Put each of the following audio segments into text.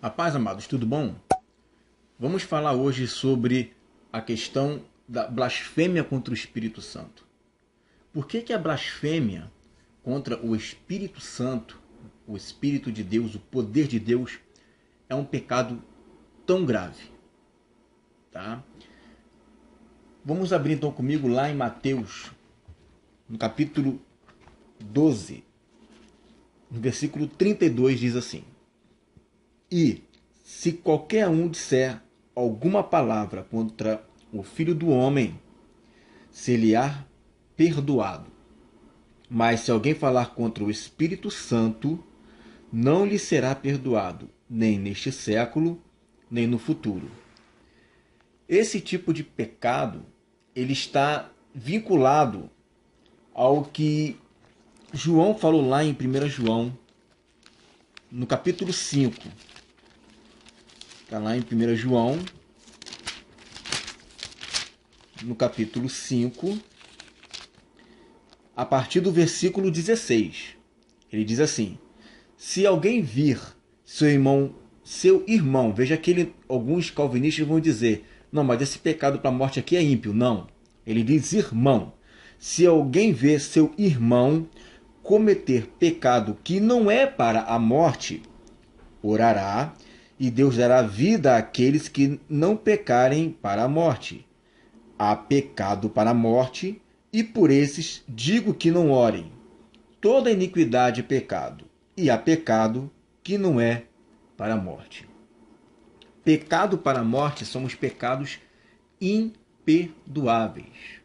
A paz, amados, tudo bom? Vamos falar hoje sobre a questão da blasfêmia contra o Espírito Santo. Por que a blasfêmia contra o Espírito Santo, o Espírito de Deus, o poder de Deus, é um pecado tão grave? Tá? Vamos abrir então comigo lá em Mateus, no capítulo 12, no versículo 32, diz assim: E se qualquer um disser alguma palavra contra o Filho do Homem, ser-lhe-á perdoado. Mas se alguém falar contra o Espírito Santo, não lhe será perdoado, nem neste século, nem no futuro. Esse tipo de pecado, ele está vinculado ao que João falou lá em 1 João, no capítulo 5. Está lá em 1 João, no capítulo 5, a partir do versículo 16. Ele diz assim: se alguém vir seu irmão, veja que alguns calvinistas vão dizer, não, mas esse pecado para a morte aqui é ímpio. Não, ele diz irmão. Se alguém vê seu irmão cometer pecado que não é para a morte, orará, e Deus dará vida àqueles que não pecarem para a morte. Há pecado para a morte, e por esses digo que não orem. Toda iniquidade é pecado, e há pecado que não é para a morte. Pecado para a morte são os pecados imperdoáveis.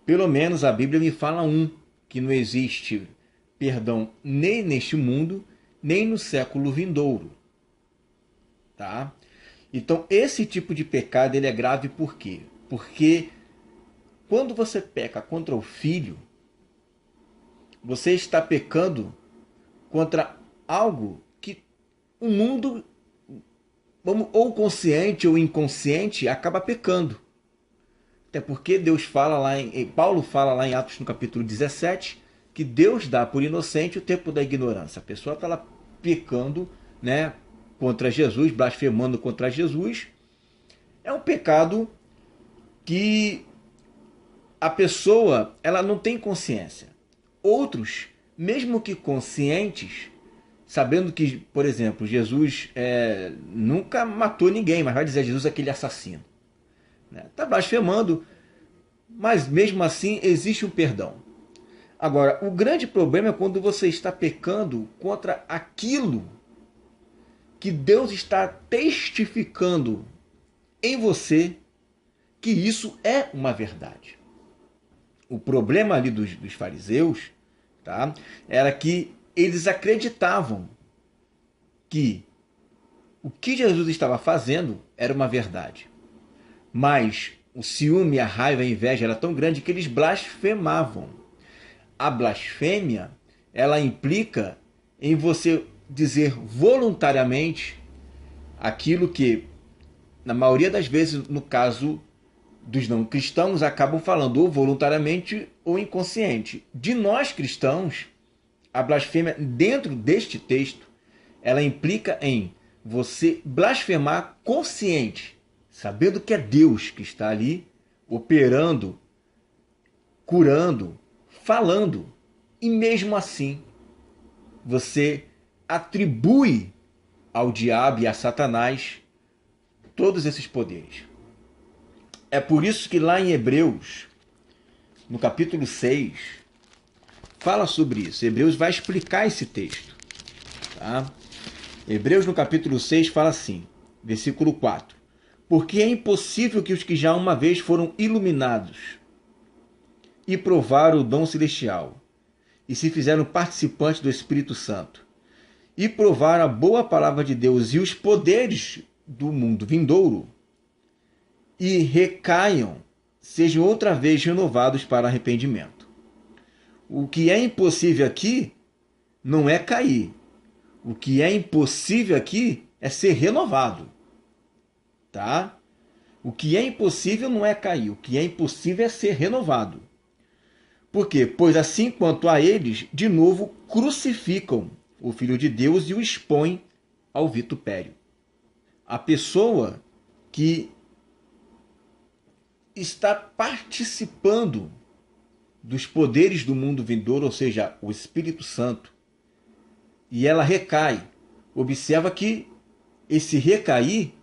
Pelo menos a Bíblia me fala que não existe perdão nem neste mundo, nem no século vindouro. Tá? Então, esse tipo de pecado ele é grave por quê? Porque quando você peca contra o Filho, você está pecando contra algo que o mundo, ou consciente ou inconsciente, acaba pecando. Até porque Paulo fala lá em Atos no capítulo 17, que Deus dá por inocente o tempo da ignorância. A pessoa está lá pecando, né, contra Jesus, blasfemando contra Jesus. É um pecado que a pessoa ela não tem consciência. Outros, mesmo que conscientes, sabendo que, por exemplo, Jesus nunca matou ninguém, mas vai dizer Jesus é aquele assassino. Está blasfemando, mas mesmo assim existe um perdão. Agora, o grande problema é quando você está pecando contra aquilo que Deus está testificando em você que isso é uma verdade. O problema ali dos fariseus, tá, era que eles acreditavam que o que Jesus estava fazendo era uma verdade. Mas o ciúme, a raiva, a inveja era tão grande que eles blasfemavam. A blasfêmia, ela implica em você dizer voluntariamente aquilo que, na maioria das vezes, no caso dos não cristãos, acabam falando ou voluntariamente ou inconsciente. De nós cristãos, a blasfêmia, dentro deste texto, ela implica em você blasfemar consciente, sabendo que é Deus que está ali, operando, curando, falando. E mesmo assim, você atribui ao diabo e a Satanás todos esses poderes. É por isso que lá em Hebreus, no capítulo 6, fala sobre isso. Hebreus vai explicar esse texto. Tá? Hebreus no capítulo 6 fala assim, versículo 4. Porque é impossível que os que já uma vez foram iluminados e provaram o dom celestial, e se fizeram participantes do Espírito Santo, e provaram a boa palavra de Deus e os poderes do mundo vindouro, e recaiam, sejam outra vez renovados para arrependimento. O que é impossível aqui não é cair. O que é impossível aqui é ser renovado. Tá? O que é impossível não é cair, o que é impossível é ser renovado. Por quê? Pois assim quanto a eles, de novo crucificam o Filho de Deus e o expõem ao vitupério. A pessoa que está participando dos poderes do mundo vindouro, ou seja, o Espírito Santo, e ela recai. Observa que esse recair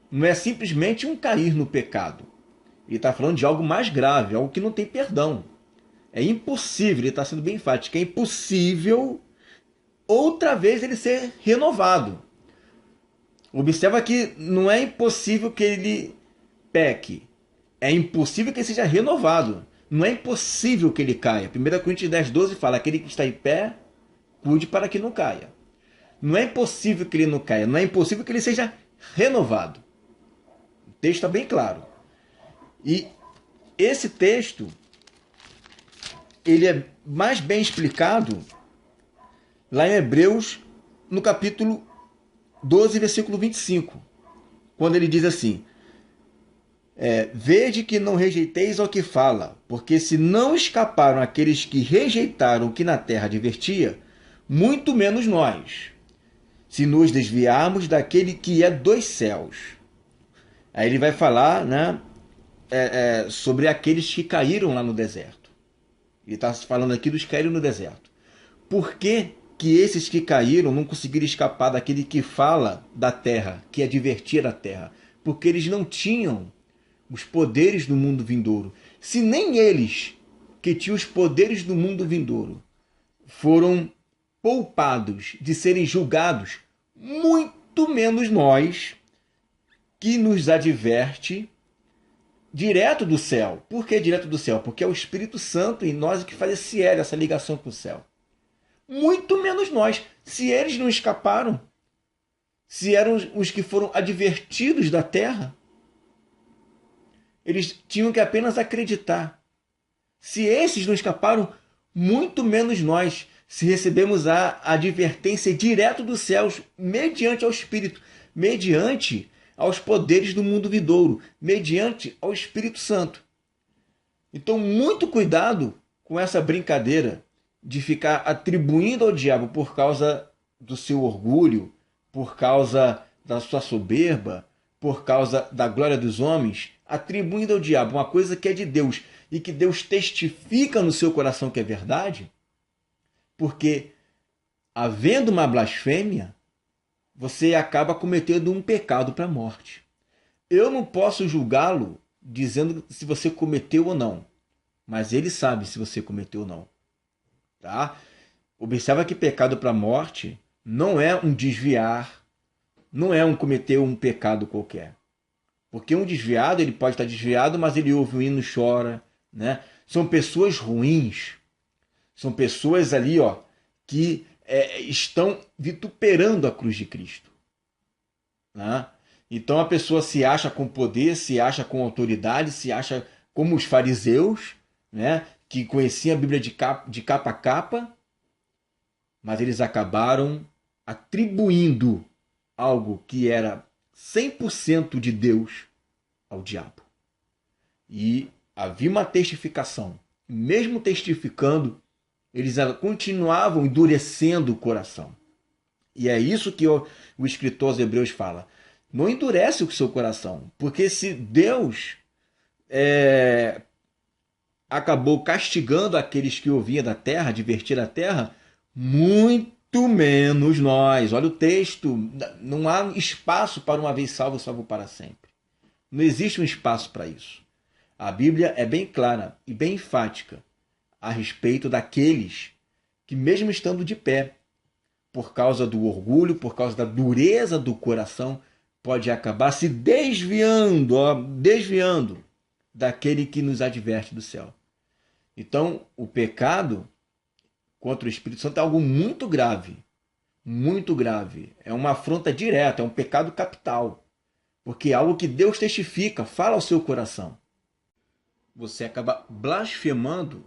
não é simplesmente um cair no pecado. Ele está falando de algo mais grave, algo que não tem perdão. É impossível, ele está sendo bem enfático, é impossível outra vez ele ser renovado. Observa que não é impossível que ele peque, é impossível que ele seja renovado. Não é impossível que ele caia. 1 Coríntios 10:12 fala: aquele que está em pé, cuide para que não caia. Não é impossível que ele não caia, não é impossível que ele seja renovado. O texto está bem claro. E esse texto, ele é mais bem explicado lá em Hebreus, no capítulo 12, versículo 25, quando ele diz assim: vede que não rejeiteis ao que fala, porque se não escaparam aqueles que rejeitaram o que na terra advertia, muito menos nós, se nos desviarmos daquele que é dos céus. Aí ele vai falar, né, sobre aqueles que caíram lá no deserto. Ele está falando aqui dos que caíram no deserto. Por que esses que caíram não conseguiram escapar daquele que fala da terra, que advertia da terra? Porque eles não tinham os poderes do mundo vindouro. Se nem eles, que tinham os poderes do mundo vindouro, foram poupados de serem julgados, muito menos nós, que nos adverte direto do céu. Por que direto do céu? Porque é o Espírito Santo em nós que faz essa ligação com o céu. Muito menos nós. Se eles não escaparam, se eram os que foram advertidos da terra, eles tinham que apenas acreditar. Se esses não escaparam, muito menos nós, se recebemos a advertência direto dos céus, mediante ao Espírito, mediante aos poderes do mundo vindouro, mediante ao Espírito Santo. Então, muito cuidado com essa brincadeira de ficar atribuindo ao diabo por causa do seu orgulho, por causa da sua soberba, por causa da glória dos homens, atribuindo ao diabo uma coisa que é de Deus e que Deus testifica no seu coração que é verdade, porque, havendo uma blasfêmia, você acaba cometendo um pecado para a morte. Eu não posso julgá-lo dizendo se você cometeu ou não, mas ele sabe se você cometeu ou não. Tá? Observa que pecado para a morte não é um desviar, não é um cometer um pecado qualquer. Porque um desviado, ele pode estar desviado, mas ele ouve o hino e chora. Né? São pessoas ruins. São pessoas ali, que estão vituperando a cruz de Cristo. Né? Então a pessoa se acha com poder, se acha com autoridade, se acha como os fariseus, né? Que conheciam a Bíblia de capa a capa, mas eles acabaram atribuindo algo que era 100% de Deus ao diabo. E havia uma testificação. Mesmo testificando, eles continuavam endurecendo o coração. E é isso que o escritor aos Hebreus fala. Não endurece o seu coração, porque se Deus acabou castigando aqueles que ouviam da terra, advertir a terra, muito menos nós. Olha o texto, não há espaço para uma vez salvo, salvo para sempre. Não existe um espaço para isso. A Bíblia é bem clara e bem enfática a respeito daqueles que, mesmo estando de pé, por causa do orgulho, por causa da dureza do coração, pode acabar se desviando daquele que nos adverte do céu. Então, o pecado contra o Espírito Santo é algo muito grave. Muito grave. É uma afronta direta, é um pecado capital. Porque é algo que Deus testifica, fala ao seu coração. Você acaba blasfemando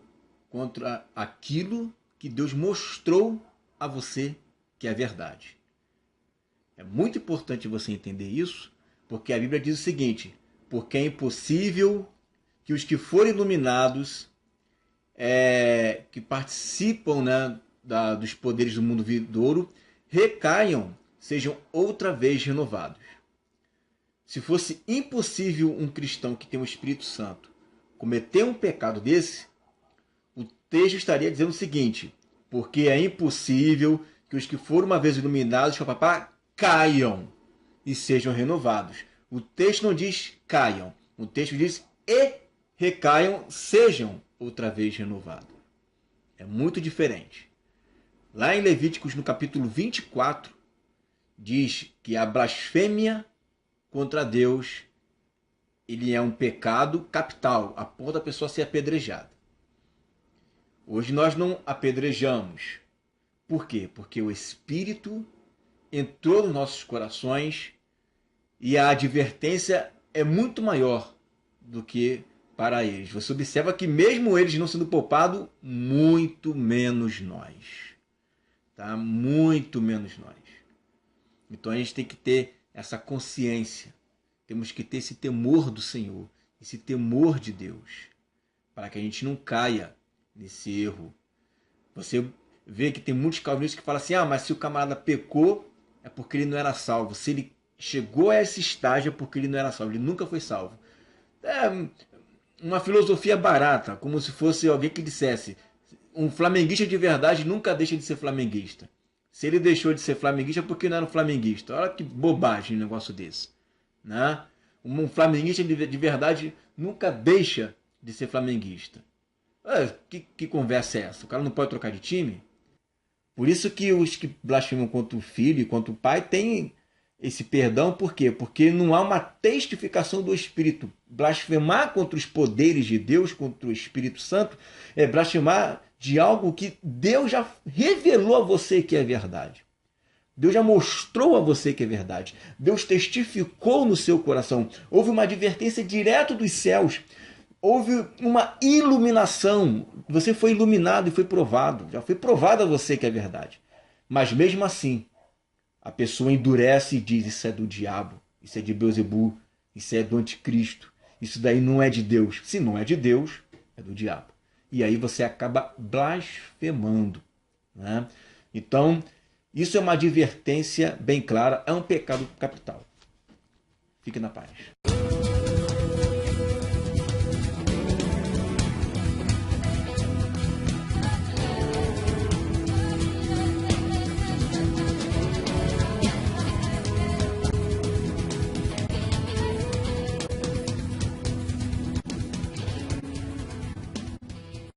contra aquilo que Deus mostrou a você que é verdade. É muito importante você entender isso, porque a Bíblia diz o seguinte: porque é impossível que os que forem iluminados, que participam, né, dos poderes do mundo vindouro, recaiam sejam outra vez renovados. Se fosse impossível um cristão que tem o Espírito Santo cometer um pecado desse, o texto estaria dizendo o seguinte: porque é impossível que os que foram uma vez iluminados com papá caiam e sejam renovados. O texto não diz caiam, o texto diz e recaiam, sejam outra vez renovados. É muito diferente. Lá em Levíticos, no capítulo 24, diz que a blasfêmia contra Deus, ele é um pecado capital, a ponto da pessoa ser apedrejada. Hoje nós não apedrejamos. Por quê? Porque o Espírito entrou nos nossos corações e a advertência é muito maior do que para eles. Você observa que mesmo eles não sendo poupados, muito menos nós. Tá? Muito menos nós. Então a gente tem que ter essa consciência. Temos que ter esse temor do Senhor, esse temor de Deus, para que a gente não caia nesse erro. Você vê que tem muitos calvinistas que falam assim: ah, mas se o camarada pecou, é porque ele não era salvo. Se ele chegou a esse estágio, é porque ele não era salvo. Ele nunca foi salvo. É uma filosofia barata, como se fosse alguém que dissesse: um flamenguista de verdade nunca deixa de ser flamenguista. Se ele deixou de ser flamenguista, é porque não era um flamenguista. Olha que bobagem um negócio desse. Né? Um flamenguista de verdade nunca deixa de ser flamenguista. Que conversa é essa? O cara não pode trocar de time? Por isso que os que blasfemam contra o filho e contra o pai têm esse perdão. Por quê? Porque não há uma testificação do Espírito. Blasfemar contra os poderes de Deus, contra o Espírito Santo, é blasfemar de algo que Deus já revelou a você que é verdade. Deus já mostrou a você que é verdade. Deus testificou no seu coração. Houve uma advertência direto dos céus. Houve uma iluminação. Você foi iluminado e foi provado. Já foi provado a você que é verdade. Mas mesmo assim, a pessoa endurece e diz: isso é do diabo, isso é de Beelzebul, isso é do anticristo, isso daí não é de Deus. Se não é de Deus, é do diabo. E aí você acaba blasfemando. Né? Então, isso é uma advertência bem clara, é um pecado capital. Fique na paz.